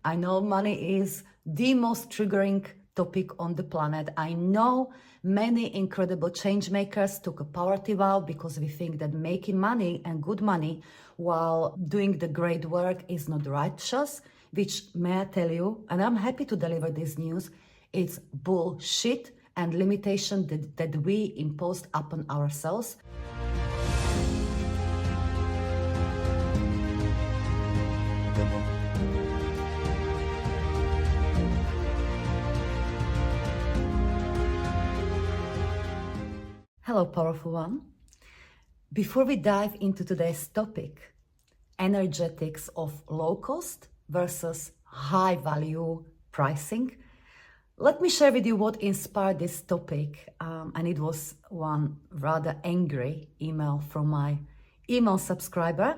I know money is the most triggering topic on the planet. I know many incredible change makers took a poverty vow because we think that making money and good money while doing the great work is not righteous, which, may I tell you, and I'm happy to deliver this news, it's bullshit and limitation that we imposed upon ourselves. Hello, powerful one. Before we dive into today's topic, energetics of low cost versus high value pricing, let me share with you what inspired this topic. And it was one rather angry email from my email subscriber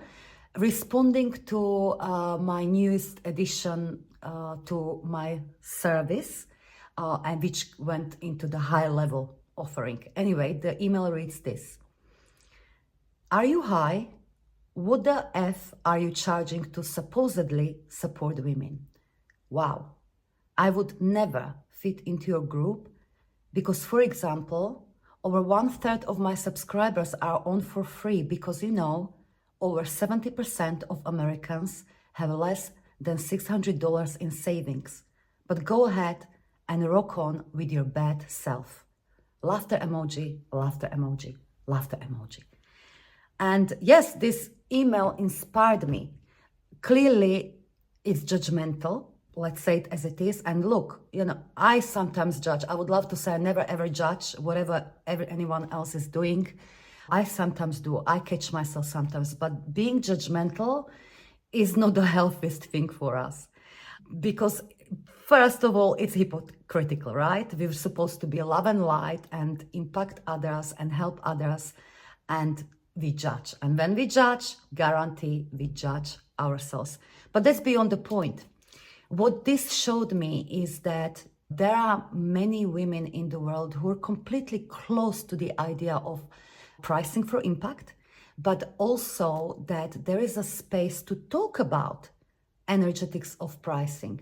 responding to my newest addition to my service, and which went into the high level offering. Anyway, the email reads this. Are you high? What the F are you charging to supposedly support women? Wow. I would never fit into your group because, for example, over 1/3 of my subscribers are on for free because, over 70% of Americans have less than $600 in savings. But go ahead and rock on with your bad self. Laughter emoji, laughter emoji, laughter emoji. And yes, this email inspired me. Clearly, it's judgmental. Let's say it as it is. And look, I sometimes judge. I would love to say I never ever judge whatever anyone else is doing. I sometimes do. I catch myself sometimes. But being judgmental is not the healthiest thing for us. Because first of all, it's hypocritical, right? We're supposed to be love and light and impact others and help others, and we judge. And when we judge, guarantee we judge ourselves. But that's beyond the point. What this showed me is that there are many women in the world who are completely close to the idea of pricing for impact, but also that there is a space to talk about energetics of pricing.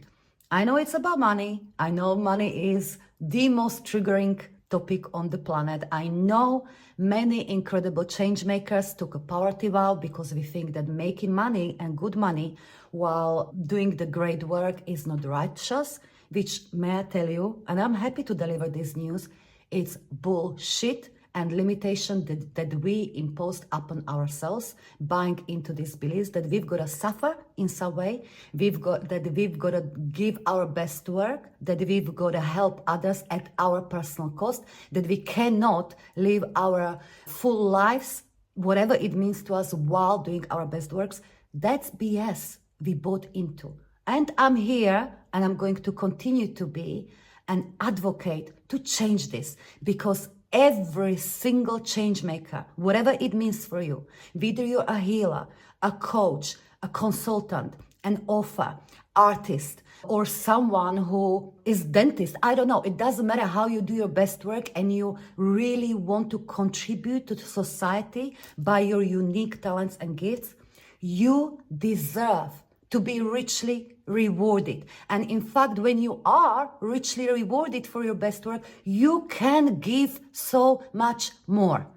I know it's about money. I know money is the most triggering topic on the planet. I know many incredible change makers took a poverty vow because we think that making money and good money while doing the great work is not righteous, which, may I tell you, and I'm happy to deliver this news, it's bullshit and limitation that we imposed upon ourselves, buying into these beliefs that we've got to suffer in some way, we've got to give our best work, that we've got to help others at our personal cost, that we cannot live our full lives, whatever it means to us, while doing our best works. That's BS we bought into. And I'm here, and I'm going to continue to be an advocate to change this, because every single change maker, whatever it means for you, whether you're a healer, a coach, a consultant, an author, artist, or someone who is dentist, I don't know, it doesn't matter how you do your best work and you really want to contribute to society by your unique talents and gifts, you deserve to be richly rewarded. And in fact, when you are richly rewarded for your best work, you can give so much more.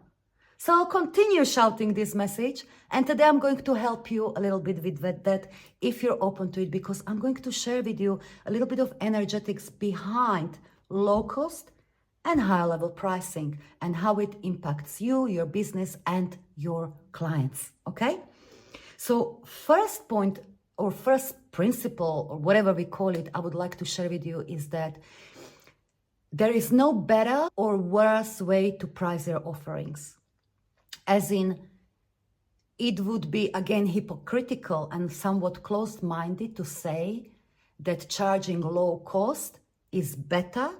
So I'll continue shouting this message. And today I'm going to help you a little bit with that if you're open to it, because I'm going to share with you a little bit of energetics behind low cost and high level pricing and how it impacts you, your business, and your clients. Okay? So first point, or first principle, or whatever we call it, I would like to share with you is that there is no better or worse way to price your offerings. As in, it would be, again, hypocritical and somewhat closed-minded to say that charging low cost is better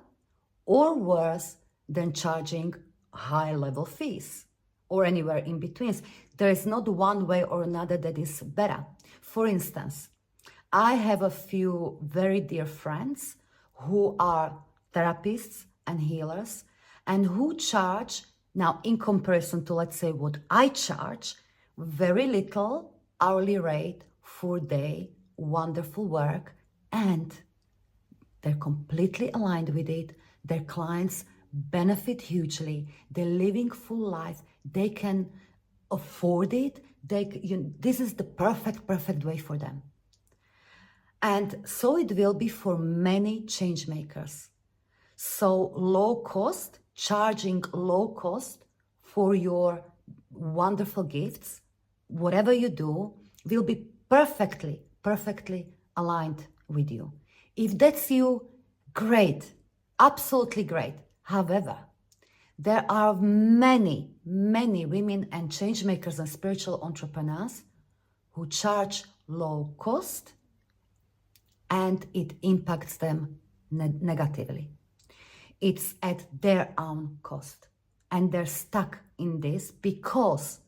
or worse than charging high-level fees, or anywhere in between. There is not one way or another that is better. For instance, I have a few very dear friends who are therapists and healers and who charge, now in comparison to, let's say, what I charge, very little hourly rate for their wonderful work and they're completely aligned with it. Their clients benefit hugely. They're living full life. They can afford it. This is the perfect way for them. And so it will be for many change makers. So charging low cost for your wonderful gifts, whatever you do, will be perfectly aligned with you. If that's you, great, absolutely great. However, there are many women and change makers and spiritual entrepreneurs who charge low cost and it impacts them negatively. It's at their own cost. And they're stuck in this because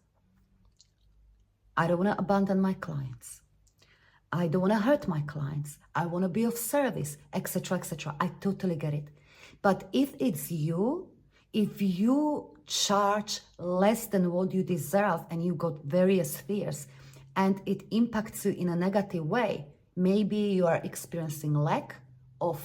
I don't want to abandon my clients. I don't want to hurt my clients. I want to be of service, etc., etc. I totally get it. But if it's you, if you charge less than what you deserve and you got various fears and it impacts you in a negative way, maybe you are experiencing lack of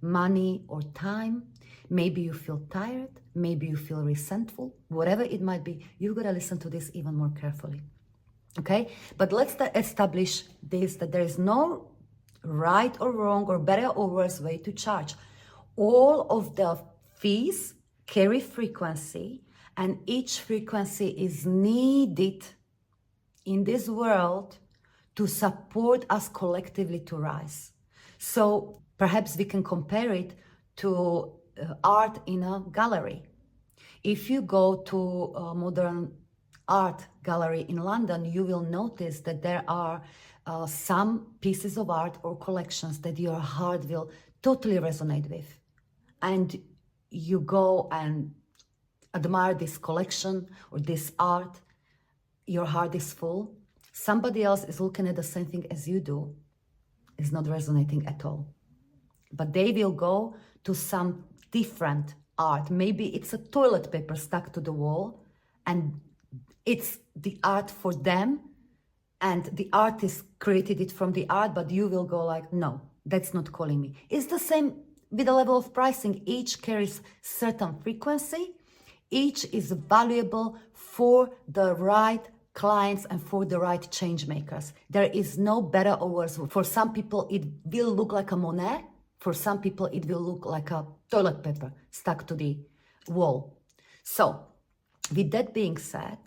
money or time, maybe you feel tired, maybe you feel resentful, whatever it might be, you've got to listen to this even more carefully. Okay, but let's establish this, that there is no right or wrong or better or worse way to charge. All of the fees carry frequency, and each frequency is needed in this world to support us collectively to rise. So perhaps we can compare it to art in a gallery. If you go to a modern art gallery in London, you will notice that there are some pieces of art or collections that your heart will totally resonate with. And you go and admire this collection or this art, your heart is full. Somebody else is looking at the same thing as you do, is not resonating at all. But they will go to some different art. Maybe it's a toilet paper stuck to the wall and it's the art for them and the artist created it from the art, but you will go like, no, that's not calling me. It's the same with the level of pricing. Each carries certain frequency. Each is valuable for the right clients and for the right change makers. There is no better or worse. For some people, it will look like a Monet. For some people, it will look like a toilet paper stuck to the wall. So, with that being said,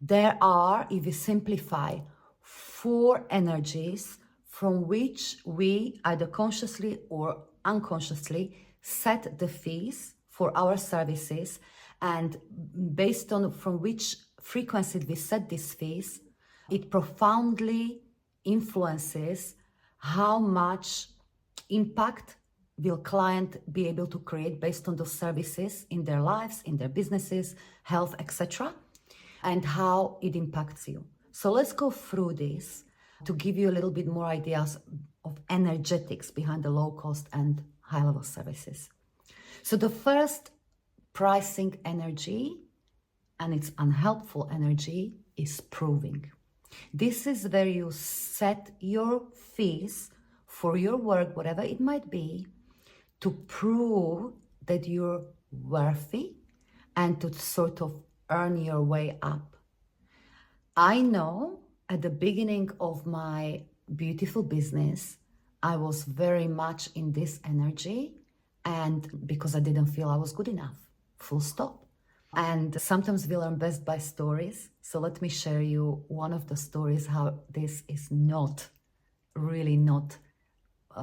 there are, if we simplify, 4 energies from which we either consciously or unconsciously set the fees for our services, and based on from which frequency we set these fees, it profoundly influences how much impact will client be able to create based on those services in their lives, in their businesses, health, etc., and how it impacts you. So let's go through this to give you a little bit more ideas of energetics behind the low cost and high level services. So the first pricing energy, and it's unhelpful energy, is proving. This is where you set your fees for your work, whatever it might be, to prove that you're worthy and to sort of earn your way up. I know at the beginning of my beautiful business, I was very much in this energy, and because I didn't feel I was good enough, full stop. And sometimes we learn best by stories. So let me share you one of the stories how this is really not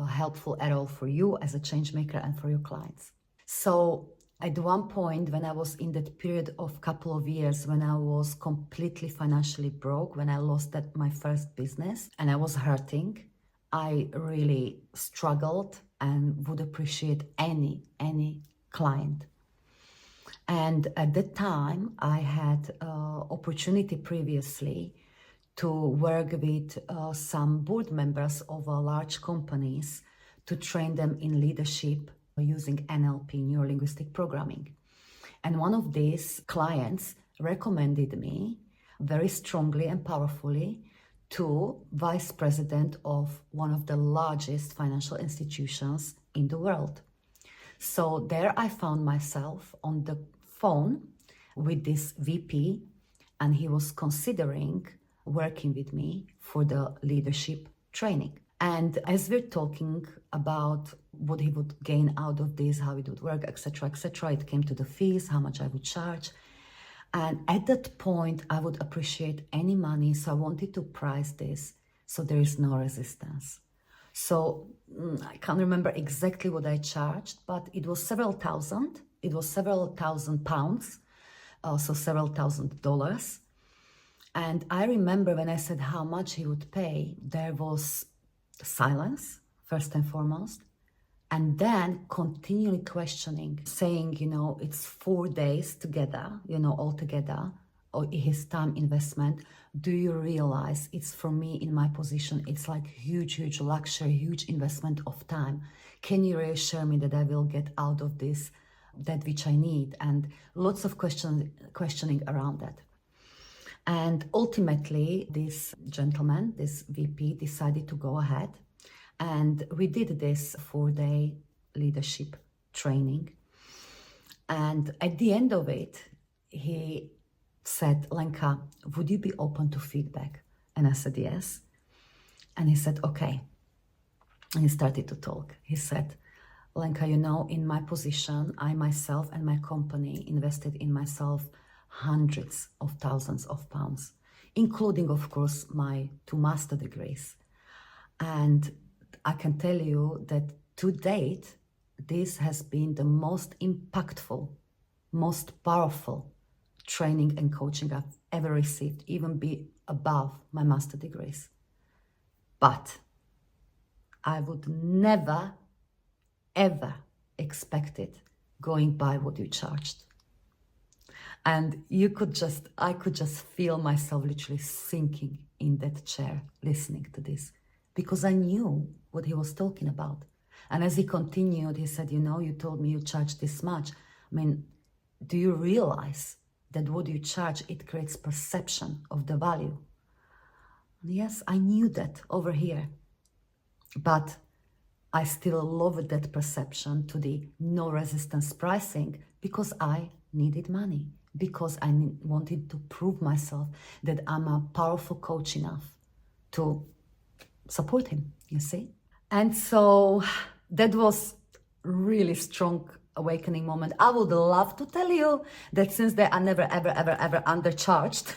helpful at all for you as a change maker and for your clients. So at one point, when I was in that period of couple of years when I was completely financially broke, when I lost my first business and I was hurting, I really struggled and would appreciate any client. And at that time, I had opportunity previously to work with some board members of large companies to train them in leadership using NLP, neuro-linguistic programming. And one of these clients recommended me very strongly and powerfully to vice president of one of the largest financial institutions in the world. So there I found myself on the phone with this VP, and he was considering working with me for the leadership training. And as we're talking about what he would gain out of this, how it would work, etc., it came to the fees, how much I would charge. And at that point, I would appreciate any money. So I wanted to price this so there is no resistance. So I can't remember exactly what I charged, but it was several thousand. It was several thousand pounds, so several $1,000s. And I remember when I said how much he would pay, there was silence, first and foremost, and then continually questioning, saying, it's 4 days together, all together, or his time investment. Do you realize it's for me in my position? It's like huge luxury, huge investment of time. Can you reassure me that I will get out of this that which I need? And lots of questioning around that. And ultimately, this gentleman, this VP, decided to go ahead. And we did this 4-day leadership training. And at the end of it, he said, Lenka, would you be open to feedback? And I said, yes. And he said, okay. And he started to talk. He said, Lenka, in my position, I myself and my company invested in myself hundreds of thousands of pounds, including, of course, my 2 master degrees. And I can tell you that to date, this has been the most impactful, most powerful training and coaching I've ever received, even be above my master degrees. But I would never, ever expect it going by what you charged. And I could just feel myself literally sinking in that chair listening to this, because I knew what he was talking about. And as he continued, he said, you told me you charge this much. I mean, do you realize that what you charge, it creates perception of the value? And yes, I knew that over here. But I still lowered that perception to the no resistance pricing because I needed money, because I wanted to prove myself that I'm a powerful coach enough to support him, you see? And so that was really strong awakening moment. I would love to tell you that since they are never, ever undercharged,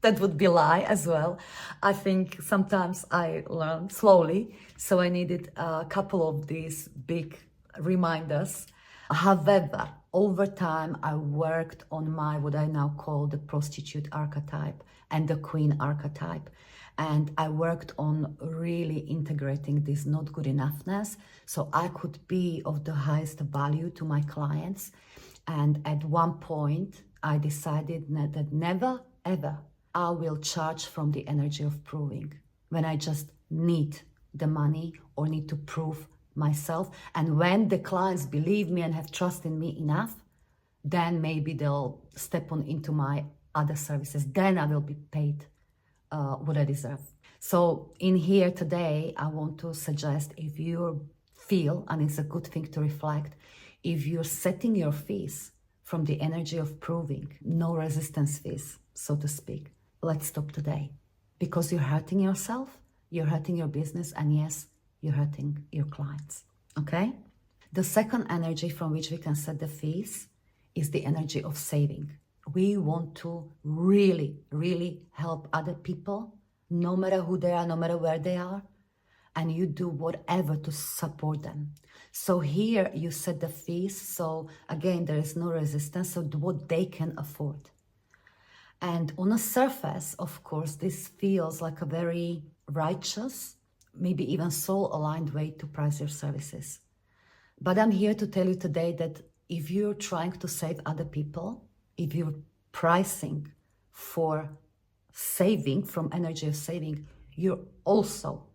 that would be a lie as well. I think sometimes I learn slowly, so I needed a couple of these big reminders. However, over time, I worked on my, what I now call the prostitute archetype and the queen archetype. And I worked on really integrating this not good enoughness so I could be of the highest value to my clients. And at one point, I decided that never, ever, I will charge from the energy of proving when I just need the money or need to prove myself. And when the clients believe me and have trust in me enough, then maybe they'll step on into my other services. Then I will be paid what I deserve. So in here today, I want to suggest, if you feel, and it's a good thing to reflect, if you're setting your fees from the energy of proving, no resistance fees, so to speak, let's stop today. Because you're hurting yourself, you're hurting your business, and yes, you're hurting your clients, okay? The second energy from which we can set the fees is the energy of saving. We want to really, really help other people, no matter who they are, no matter where they are, and you do whatever to support them. So here you set the fees, so again, there is no resistance, so what they can afford. And on a surface, of course, this feels like a very righteous, maybe even soul-aligned way to price your services. But I'm here to tell you today that if you're trying to save other people, if you're pricing for saving, from energy of saving, you're also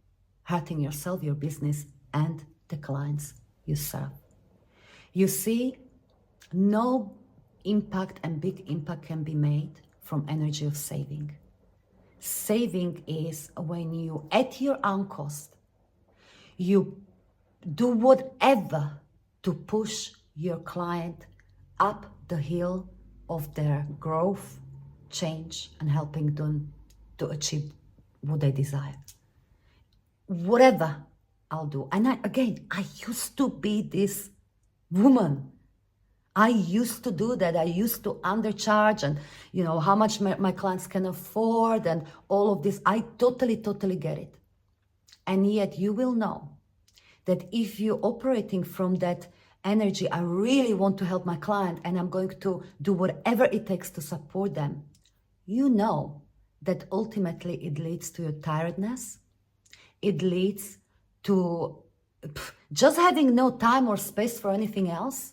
hurting yourself, your business, and the clients you serve. You see, no impact and big impact can be made from energy of saving. Saving is when you, at your own cost, you do whatever to push your client up the hill of their growth, change, and helping them to achieve what they desire. Whatever I'll do. And I used to be this woman. I used to do that. I used to undercharge and, how much my clients can afford and all of this. I totally get it. And yet you will know that if you're operating from that energy, I really want to help my client and I'm going to do whatever it takes to support them, you know that ultimately it leads to your tiredness. It leads to just having no time or space for anything else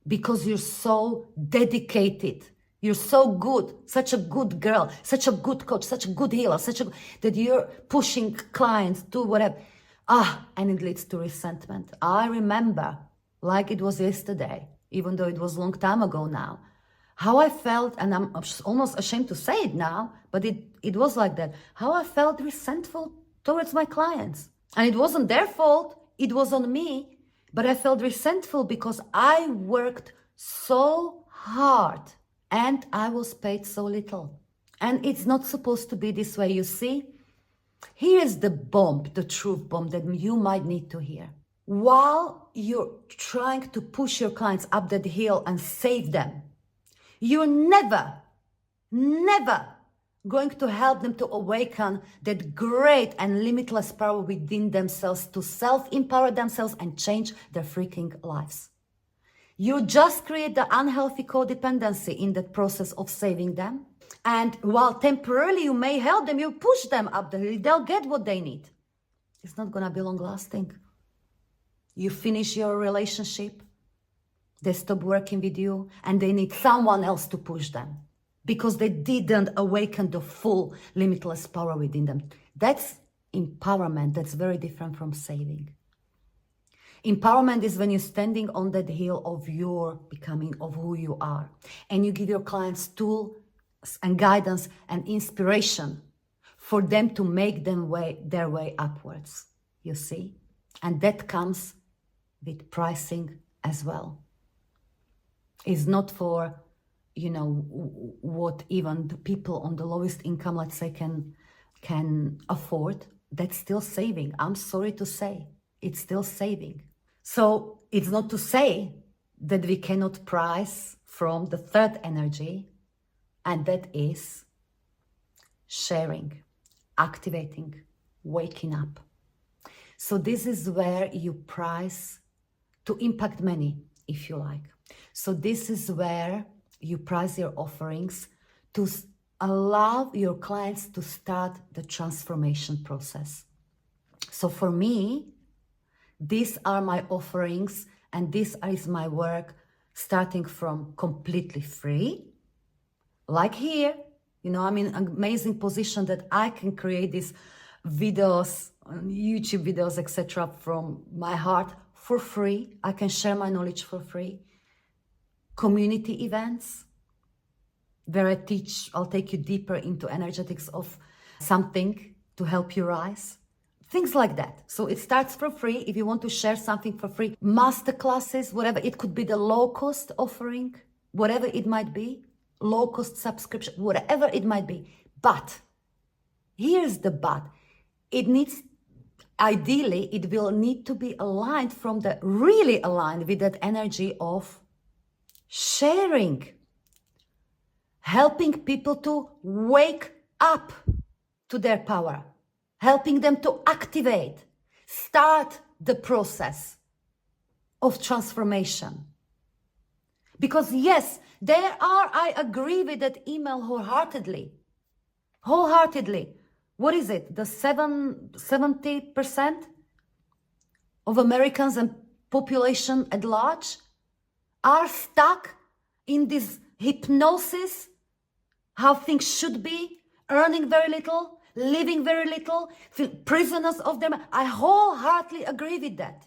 because you're so dedicated. You're so good, such a good girl, such a good coach, such a good healer, that you're pushing clients to whatever. And it leads to resentment. I remember, like it was yesterday, even though it was a long time ago now, how I felt, and I'm almost ashamed to say it now, but it was like that, how I felt resentful towards my clients. And it wasn't their fault, it was on me, but I felt resentful because I worked so hard and I was paid so little. And it's not supposed to be this way, you see? Here's the bomb, the truth bomb that you might need to hear. While you're trying to push your clients up that hill and save them, you're never going to help them to awaken that great and limitless power within themselves to self-empower themselves and change their freaking lives. You just create the unhealthy codependency in that process of saving them. And while temporarily you may help them, you push them up the hill, they'll get what they need. It's not gonna be long lasting. You finish your relationship, they stop working with you, and they need someone else to push them because they didn't awaken the full limitless power within them. That's empowerment. That's very different from saving. Empowerment is when you're standing on that hill of your becoming, of who you are, and you give your clients tools and guidance and inspiration for them to make their way upwards, you see? And that comes with pricing as well. It's not for, what even the people on the lowest income, let's say, can afford. That's still saving. I'm sorry to say, it's still saving. So it's not to say that we cannot price from the third energy, and that is sharing, activating, waking up. So this is where you price to impact many, if you like. So this is where you price your offerings to allow your clients to start the transformation process. So for me, these are my offerings and this is my work starting from completely free. Like here, I'm in an amazing position that I can create these videos, YouTube videos, etc. from my heart for free. I can share my knowledge for free. Community events where I'll take you deeper into energetics of something to help you rise. Things like that. So it starts for free. If you want to share something for free, masterclasses, whatever, it could be the low cost offering, whatever it might be, low cost subscription, whatever it might be. But here's the but. Ideally, it will need to be really aligned with that energy of sharing, helping people to wake up to their power, helping them to activate, start the process of transformation. Because yes, I agree with that email wholeheartedly. What is it? The 70% of Americans and population at large are stuck in this hypnosis, how things should be, earning very little, living very little, feel prisoners of them. I wholeheartedly agree with that.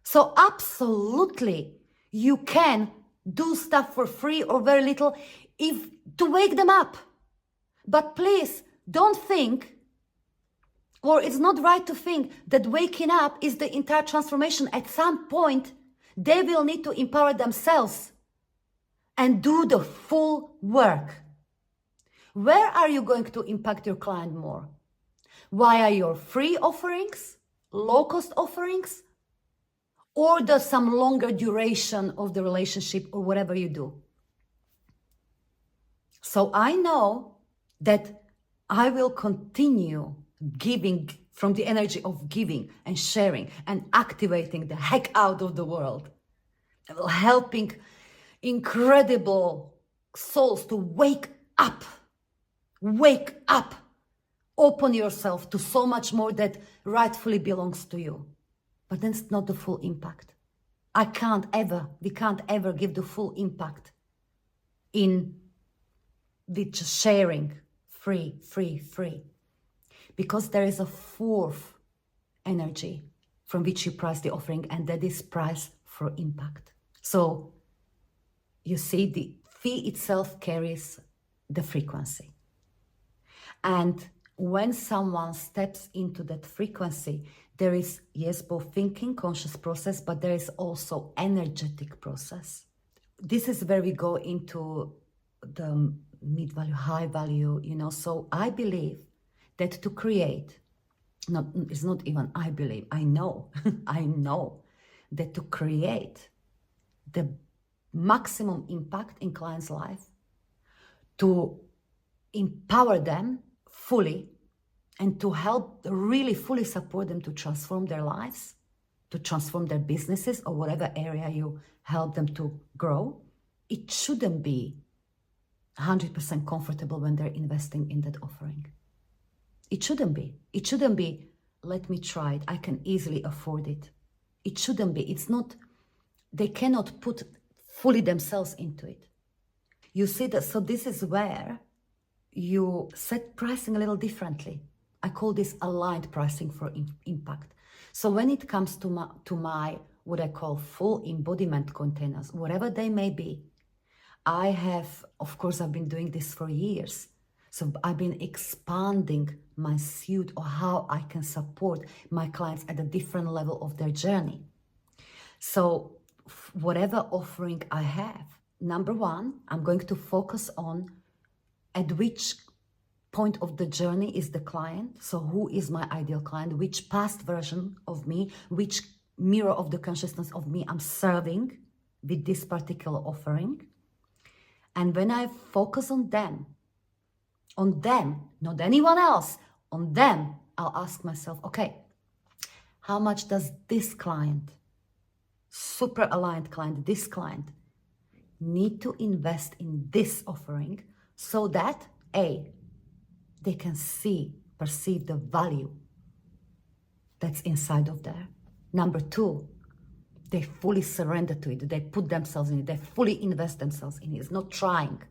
So absolutely, you can do stuff for free or very little to wake them up. But please don't think, or it's not right to think that waking up is the entire transformation. At some point, they will need to empower themselves and do the full work. Where are you going to impact your client more? Via your free offerings, low-cost offerings, or some longer duration of the relationship or whatever you do? So I know that I will continue giving from the energy of giving and sharing and activating the heck out of the world, helping incredible souls to wake up, open yourself to so much more that rightfully belongs to you. But then it's not the full impact. We can't ever give the full impact with just sharing free. Because there is a fourth energy from which you price the offering, and that is price for impact. So you see, the fee itself carries the frequency. And when someone steps into that frequency, there is, yes, both thinking, conscious process, but there is also energetic process. This is where we go into the mid-value, high value, So I believe that to create, it's not even I believe, I know, I know that to create the maximum impact in clients' life, to empower them fully, and to help really fully support them to transform their lives, to transform their businesses or whatever area you help them to grow, it shouldn't be 100% comfortable when they're investing in that offering. It shouldn't be. It shouldn't be, let me try it, I can easily afford it. It shouldn't be. It's not, they cannot put fully themselves into it. You see that, so this is where you set pricing a little differently. I call this aligned pricing for impact. So when it comes to my what I call full embodiment containers, whatever they may be, I have, of course, I've been doing this for years. So I've been expanding my suite of how I can support my clients at a different level of their journey. So whatever offering I have, number one, I'm going to focus on at which point of the journey is the client. So who is my ideal client? Which past version of me, which mirror of the consciousness of me I'm serving with this particular offering. And when I focus on them, not anyone else, on them, I'll ask myself, okay, how much does this client, super aligned client, this client, need to invest in this offering so that, A, they can perceive the value that's inside of there. Number two, they fully surrender to it. They put themselves in it. They fully invest themselves in it. It's not trying.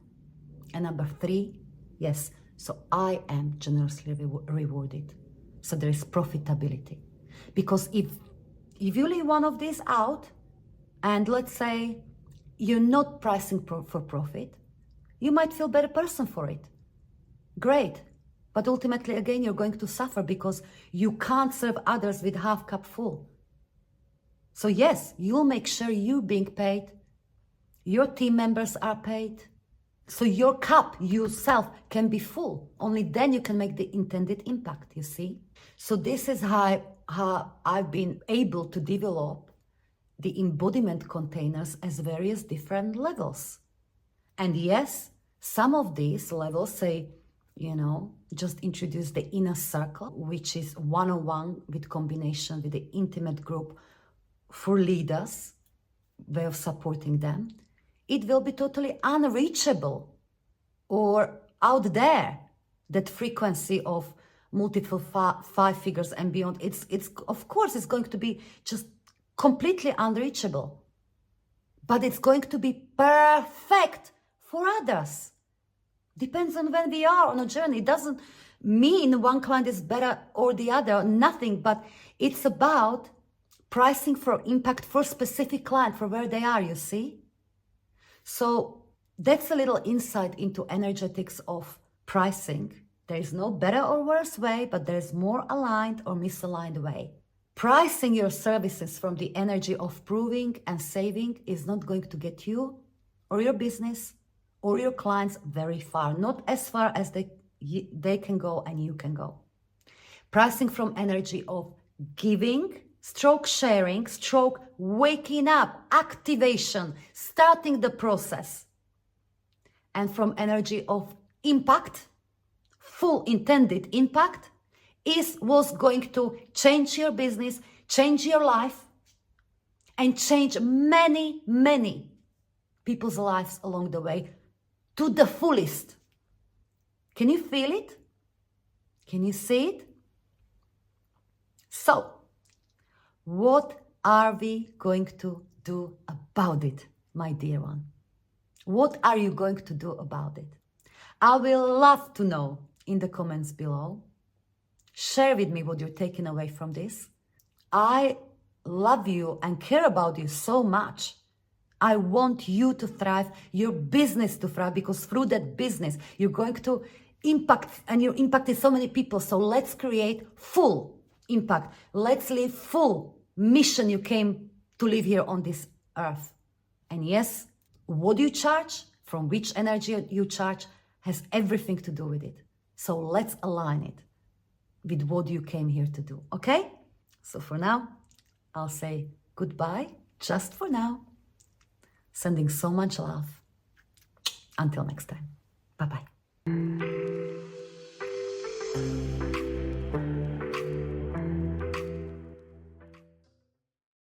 And number three, yes, so I am generously rewarded. So there is profitability. Because if you leave one of these out, and let's say you're not pricing for profit, you might feel a better person for it. Great. But ultimately, again, you're going to suffer because you can't serve others with half cup full. So yes, you'll make sure you're being paid, your team members are paid, so your cup yourself can be full. Only then you can make the intended impact, you see? So this is how I've been able to develop the embodiment containers as various different levels. And yes, some of these levels say, just introduce the inner circle, which is one-on-one with combination with the intimate group for leaders, way of supporting them. It will be totally unreachable or out there, that frequency of multiple five figures and beyond. It's of course, it's going to be just completely unreachable, but it's going to be perfect for others. Depends on when we are on a journey. It doesn't mean one client is better or the other, nothing, but it's about pricing for impact for specific client, for where they are, you see? So that's a little insight into energetics of pricing. There is no better or worse way, but there is more aligned or misaligned way. Pricing your services from the energy of proving and saving is not going to get you or your business or your clients very far, not as far as they can go and you can go. Pricing from energy of giving, stroke sharing, stroke waking up, activation, starting the process. And from energy of impact, full intended impact, was going to change your business, change your life, and change many, many people's lives along the way to the fullest. Can you feel it? Can you see it? So, what are we going to do about it, my dear one? What are you going to do about it? I will love to know in the comments below. Share with me what you're taking away from this. I love you and care about you so much. I want you to thrive, your business to thrive, because through that business, you're going to impact, and you're impacting so many people. So let's create full impact. Let's live full mission you came to live here on this earth. And yes, what you charge, from which energy you charge, has everything to do with it. So let's align it with what you came here to do, okay? So for now, I'll say goodbye, just for now. Sending so much love. Until next time. Bye-bye.